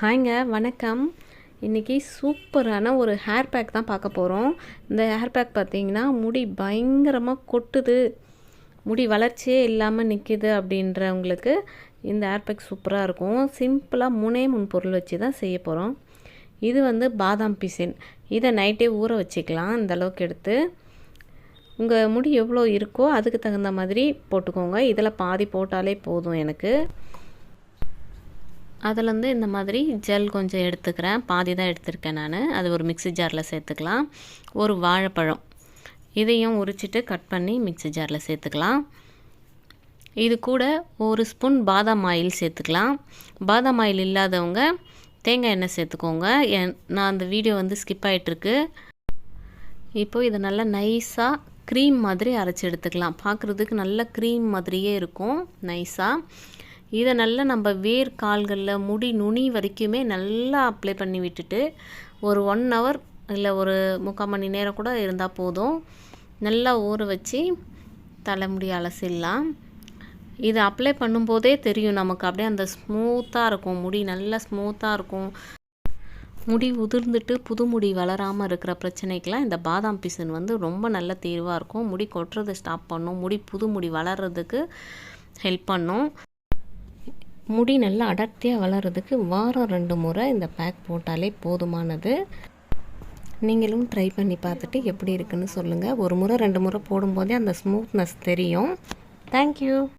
ஹாய்ங்க, வணக்கம். இன்றைக்கி சூப்பரான ஒரு ஹேர் பேக் தான் பார்க்க போகிறோம். இந்த ஹேர் பேக் பார்த்திங்கன்னா முடி பயங்கரமாக கொட்டுது, முடி வளர்ச்சியே இல்லாமல் நிற்கிது அப்படின்றவங்களுக்கு இந்த ஹேர் பேக் சூப்பராக இருக்கும். சிம்பிளாக 3 பொருள் வச்சு தான் செய்ய போகிறோம். இது வந்து பாதாம் பிசின். இதை நைட்டே ஊற வச்சுக்கலாம். இந்த அளவுக்கு எடுத்து உங்கள் முடி எவ்வளோ இருக்கோ அதுக்கு தகுந்த மாதிரி போட்டுக்கோங்க. இதில் பாதி போட்டாலே போதும் எனக்கு. அதிலேருந்து இந்த மாதிரி ஜெல் கொஞ்சம் எடுத்துக்கிறேன். பாதி தான் எடுத்திருக்கேன் நான். அது ஒரு மிக்ஸி ஜாரில் சேர்த்துக்கலாம். ஒரு வாழைப்பழம் இதையும் உரிச்சிட்டு கட் பண்ணி மிக்ஸி ஜாரில் சேர்த்துக்கலாம். இது கூட ஒரு ஸ்பூன் பாதாம் ஆயில் சேர்த்துக்கலாம். பாதாம் ஆயில் இல்லாதவங்க தேங்காய் எண்ணெய் சேர்த்துக்கோங்க. நான் அந்த வீடியோ வந்து ஸ்கிப் ஆகிட்டுருக்கு. இப்போது இதை நல்லா நைஸாக க்ரீம் மாதிரி அரைச்சி எடுத்துக்கலாம். பார்க்குறதுக்கு நல்ல க்ரீம் மாதிரியே இருக்கும் நைஸாக. இதை நல்லா நம்ம வேர் கால்களில் முடி நுனி வரைக்குமே நல்லா அப்ளை பண்ணி விட்டுட்டு ஒரு 1 ஹவர் இல்லை ஒரு 3/4 மணி நேரம் கூட இருந்தால் போதும். நல்லா ஊற வச்சு தலைமுடி அலசிடலாம். இதை அப்ளை பண்ணும்போதே தெரியும் நமக்கு, அப்படியே அந்த ஸ்மூத்தாக இருக்கும். முடி நல்லா ஸ்மூத்தாக இருக்கும். முடி உதிர்ந்துட்டு புது முடி வளராமல் இருக்கிற பிரச்சனைக்கெலாம் இந்த பாதாம் பிசின் வந்து ரொம்ப நல்ல தீர்வாக இருக்கும். முடி கொட்டுறதை ஸ்டாப் பண்ணும். புது முடி வளர்கிறதுக்கு ஹெல்ப் பண்ணும். முடி நல்லா அடர்த்தியாக வளர்கிறதுக்கு வாரம் 2 முறை இந்த பேக் போட்டாலே போதுமானது. நீங்களும் ட்ரை பண்ணி பார்த்துட்டு எப்படி இருக்குன்னு சொல்லுங்கள். 1 முறை 2 முறை போடும்போதே அந்த ஸ்மூத்னஸ் தெரியும். தேங்க்யூ.